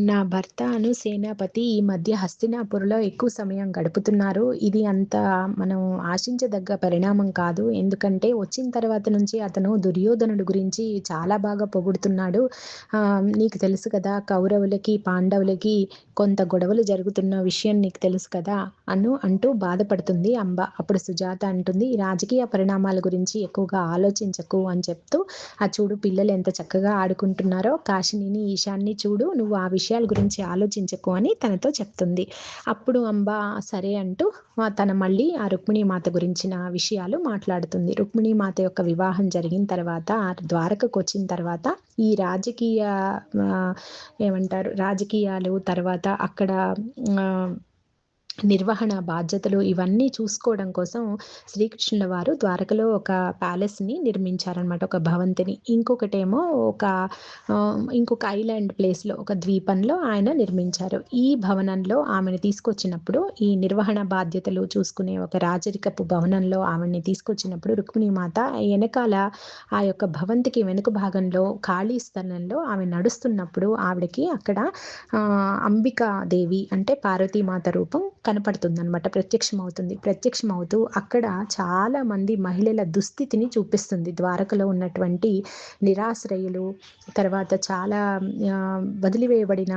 నా భర్త సేనాపతి ఈ మధ్య హస్తినాపురంలో ఎక్కువ సమయం గడుపుతున్నారు. ఇది అంత మనం ఆశించదగ్గ పరిణామం కాదు. ఎందుకంటే వచ్చిన తర్వాత నుంచి అతను దుర్యోధనుడి గురించి చాలా బాగా పొగుడుతున్నాడు. నీకు తెలుసు కదా! కౌరవులకి, పాండవులకి కొంత గొడవలు జరుగుతున్న విషయం నీకు తెలుసు కదా! అంటూ బాధపడుతుంది అంబ. అప్పుడు సుజాత అంటుంది, "ఈ రాజకీయ పరిణామాల గురించి ఎక్కువగా ఆలోచించకు" అని చెప్తూ, చూడు పిల్లలు ఎంత చక్కగా ఆడుకుంటున్నారో, కాశినిని, ఈశాన్ని చూడు, నువ్వు ఆ విషయాల గురించి ఆలోచించకు" అని తనతో చెప్తుంది. అప్పుడు అంబ సరే అంటూ తన మళ్ళీ ఆ రుక్మిణీమాత గురించిన విషయాలు మాట్లాడుతుంది. రుక్మిణీమాత యొక్క వివాహం జరిగిన తర్వాత, ద్వారకకొచ్చిన తర్వాత ఈ రాజకీయ ఆహ్, ఏమంటారు రాజకీయాలు, తర్వాత అక్కడ ఆహ్ నిర్వహణ బాధ్యతలు ఇవన్నీ చూసుకోవడం కోసం శ్రీకృష్ణుల వారు ద్వారకలో ఒక ప్యాలెస్‌ని నిర్మించారనమాట. ఒక భవంతిని. ఇంకొకటేమో ఇంకొక ఐలాండ్ ప్లేస్‌లో ఒక ద్వీపంలో ఆయన నిర్మించారు. ఈ భవనంలో ఆమెను తీసుకొచ్చినప్పుడు, ఈ నిర్వహణ బాధ్యతలు చూసుకునే ఒక రాజరికపు భవనంలో ఆమెని తీసుకొచ్చినప్పుడు రుక్మిణీమాత ఎనకాల ఆ యొక్క భవంతికి వెనుక భాగంలో ఖాళీ స్థలంలో ఆమె నడుస్తున్నప్పుడు ఆవిడకి అక్కడ అంబికాదేవి అంటే పార్వతీమాత రూపం కనపడుతుందనమాట. ప్రత్యక్షమవుతుంది. ప్రత్యక్షమవుతూ అక్కడ చాలామంది మహిళల దుస్థితిని చూపిస్తుంది. ద్వారకలో ఉన్నటువంటి నిరాశ్రయులు, తర్వాత చాలా వదిలివేయబడిన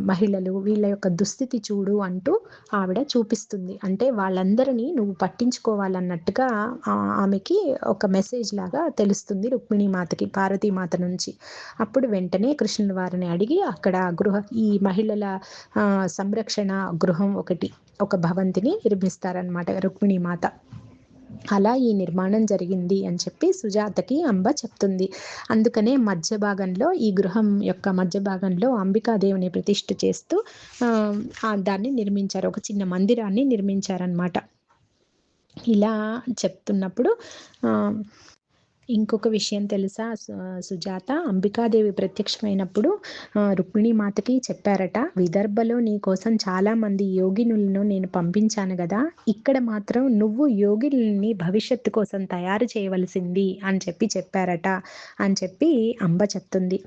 మహిళలు, వీళ్ళ యొక్క దుస్థితి చూడు అంటూ ఆవిడ చూపిస్తుంది. అంటే వాళ్ళందరినీ నువ్వు పట్టించుకోవాలన్నట్టుగా ఆమెకి ఒక మెసేజ్ లాగా తెలుస్తుంది రుక్మిణీమాతకి, పార్వతీమాత నుంచి. అప్పుడు వెంటనే కృష్ణుల వారిని అడిగి అక్కడ ఈ మహిళల సంరక్షణ గృహం ఒక భవంతిని నిర్మిస్తారనమాట రుక్మిణీమాత. అలా ఈ నిర్మాణం జరిగింది అని చెప్పి సుజాతకి అంబ చెప్తుంది. అందుకనే మధ్య భాగంలో, ఈ గృహం యొక్క మధ్య భాగంలో అంబికాదేవిని ప్రతిష్ఠ చేస్తూ దాన్ని నిర్మించారు. ఒక చిన్న మందిరాన్ని నిర్మించారనమాట. ఇలా చెప్తున్నప్పుడు ఇంకొక విషయం తెలుసా సుజాత? అంబికాదేవి ప్రత్యక్షమైనప్పుడు రుక్మిణీమాతకి చెప్పారట, "విదర్భలో నీ కోసం చాలామంది యోగినులను నేను పంపించాను గదా! ఇక్కడ మాత్రం నువ్వు యోగినుల్ని భవిష్యత్తు కోసం తయారు చేయవలసింది" అని చెప్పారట అని చెప్పి అంబ చెప్తుంది.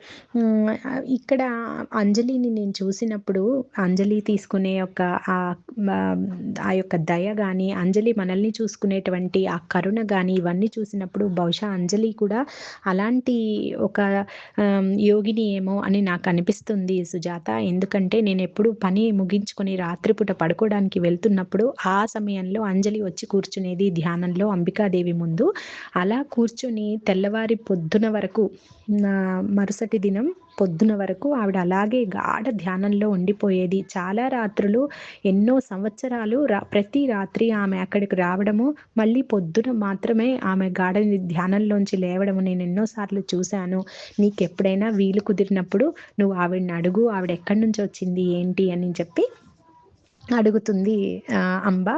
ఇక్కడ అంజలిని నేను చూసినప్పుడు, అంజలి తీసుకునే ఆ యొక్క దయ గాని, అంజలి మనల్ని చూసుకునేటువంటి ఆ కరుణ గాని, ఇవన్నీ చూసినప్పుడు బహుశా అంజలి కూడా అలాంటి ఒక యోగిని ఏమో అని నాకు అనిపిస్తుంది సుజాత. ఎందుకంటే నేనెప్పుడు పని ముగించుకొని రాత్రిపూట పడుకోవడానికి వెళ్తున్నప్పుడు ఆ సమయంలో అంజలి వచ్చి కూర్చునేది ధ్యానంలో అంబికాదేవి ముందు. అలా కూర్చొని తెల్లవారి పొద్దున వరకు, మరుసటి దినం పొద్దున వరకు ఆవిడ అలాగే గాఢ ధ్యానంలో ఉండిపోయేది. చాలా రాత్రులు, ఎన్నో సంవత్సరాలు ప్రతి రాత్రి ఆమె అక్కడికి రావడము, మళ్ళీ పొద్దున మాత్రమే ఆమె గాఢ ధ్యానంలోంచి లేవడము నేను ఎన్నో సార్లు చూశాను. నీకెప్పుడైనా వీలు కుదిరినప్పుడు నువ్వు ఆవిడని అడుగు, ఆవిడ ఎక్కడి నుంచి వచ్చింది ఏంటి అని చెప్పి అడుగుతుంది అంబ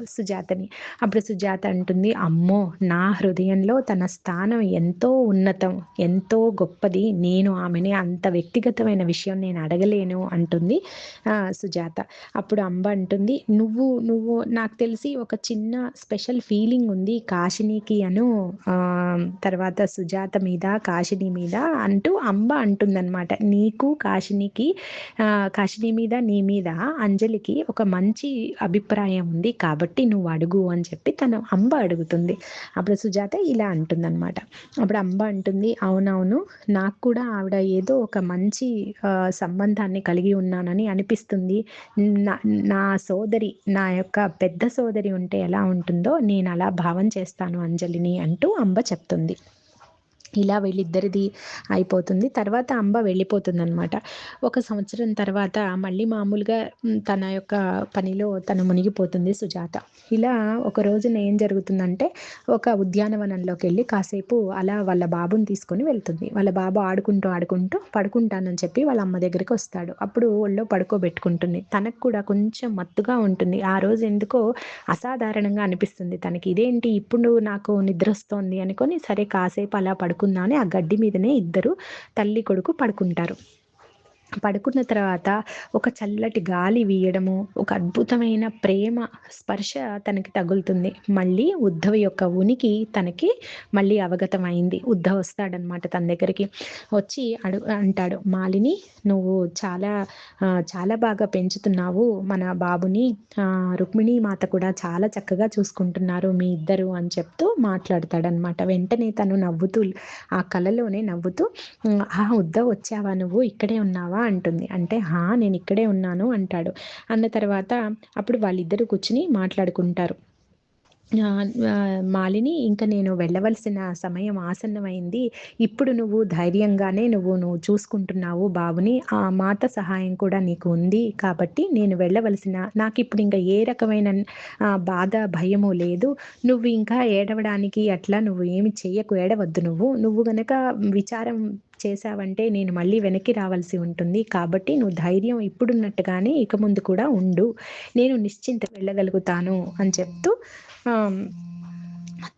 సుజాతని. అప్పుడు సుజాత అంటుంది, "అమ్మో! నా హృదయంలో తన స్థానం ఎంతో ఉన్నతం, ఎంతో గొప్పది. నేను ఆమెని అంత వ్యక్తిగతమైన విషయం నేను అడగలేను" అంటుంది సుజాత. అప్పుడు అంబ అంటుంది, "నువ్వు నాకు తెలిసి ఒక చిన్న స్పెషల్ ఫీలింగ్ ఉంది కాశినికి తర్వాత సుజాత మీద, కాశిని మీద" అంటూ అంబ అంటుందనమాట. "నీకు కాశిని మీద, నీ మీద అంజలికి ఒక మంచి అభిప్రాయం ఉంది కాబట్టి నువ్వు అడుగు" అని చెప్పి అంబ అడుగుతుంది. అప్పుడు సుజాత ఇలా అంటుందన్నమాట. అప్పుడు అంబ అంటుంది, "అవునవును, నాకు కూడా ఆవిడ ఏదో ఒక మంచి సంబంధాన్ని కలిగి ఉన్నానని అనిపిస్తుంది. నా నా సోదరి, నా యొక్క పెద్ద సోదరి ఉంటే ఎలా ఉంటుందో నేను అలా భావం చేస్తాను అంజలిని" అంటూ అంబ చెప్తుంది. ఇలా వీళ్ళిద్దరిది అయిపోతుంది. తర్వాత అంబ వెళ్ళిపోతుందనమాట. ఒక సంవత్సరం తర్వాత మళ్ళీ మామూలుగా తన యొక్క పనిలో తను మునిగిపోతుంది సుజాత. ఇలా ఒక రోజున ఏం జరుగుతుందంటే, ఒక ఉద్యానవనంలోకెళ్ళి కాసేపు అలా వాళ్ళ బాబుని తీసుకొని వెళ్తుంది. వాళ్ళ బాబు ఆడుకుంటూ పడుకుంటానని చెప్పి వాళ్ళ అమ్మ దగ్గరికి వస్తాడు. అప్పుడు ఒళ్ళో పడుకోబెట్టుకుంటుంది. తనకు కూడా కొంచెం మత్తుగా ఉంటుంది. ఆ రోజు ఎందుకో అసాధారణంగా అనిపిస్తుంది తనకి. ఇదేంటి ఇప్పుడు నాకు నిద్రొస్తోంది అనుకోని, సరే కాసేపు అలా పడుకుందాం అని ఆ గడ్డి మీదనే ఇద్దరు తల్లి కొడుకు పడుకుంటారు. పడుకున్న తర్వాత ఒక చల్లటి గాలి వీయడము, ఒక అద్భుతమైన ప్రేమ స్పర్శ తనకి తగులుతుంది. మళ్ళీ ఉద్ధవ్ యొక్క ఉనికి తనకి మళ్ళీ అవగతమైంది. ఉద్ధవ్ వస్తాడనమాట తన దగ్గరికి. వచ్చి అంటాడు, "మాలిని, నువ్వు చాలా బాగా పెంచుతున్నావు మన బాబుని. రుక్మిణీ మాత కూడా చాలా చక్కగా చూసుకుంటున్నారు మీ ఇద్దరు" అని చెప్తూ మాట్లాడతాడనమాట. వెంటనే తను నవ్వుతూ, ఆ కలలోనే నవ్వుతూ, ఉద్ధవ్ వచ్చావా, నువ్వు ఇక్కడే ఉన్నావా అంటుంది. అంటే నేను ఇక్కడే ఉన్నాను అంటాడు. అన్న తర్వాత అప్పుడు వాళ్ళిద్దరూ కూర్చుని మాట్లాడుకుంటారు. మాలిని, ఇంక నేను వెళ్ళవలసిన సమయం ఆసన్నమైంది. ఇప్పుడు నువ్వు ధైర్యంగానే నువ్వు చూసుకుంటున్నావు బాబుని. ఆ మాత సహాయం కూడా నీకు ఉంది కాబట్టి నేను వెళ్ళవలసిన, నాకిప్పుడు ఇంకా ఏ రకమైన బాధ, భయము లేదు. నువ్వు ఇంకా ఏడవడానికి అట్లా నువ్వు ఏమి చెయ్యకు, ఏడవద్దు నువ్వు. నువ్వు గనక విచారం చేశావంటే నేను మళ్ళీ వెనక్కి రావాల్సి ఉంటుంది. కాబట్టి నువ్వు ధైర్యం ఇప్పుడున్నట్టుగానే ఇక ముందు కూడా ఉండు. నేను నిశ్చింతగా వెళ్ళగలుగుతాను అని చెప్తూ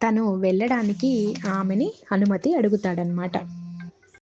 తను వెళ్ళడానికి ఆమెని అనుమతి అడుగుతాడనమాట.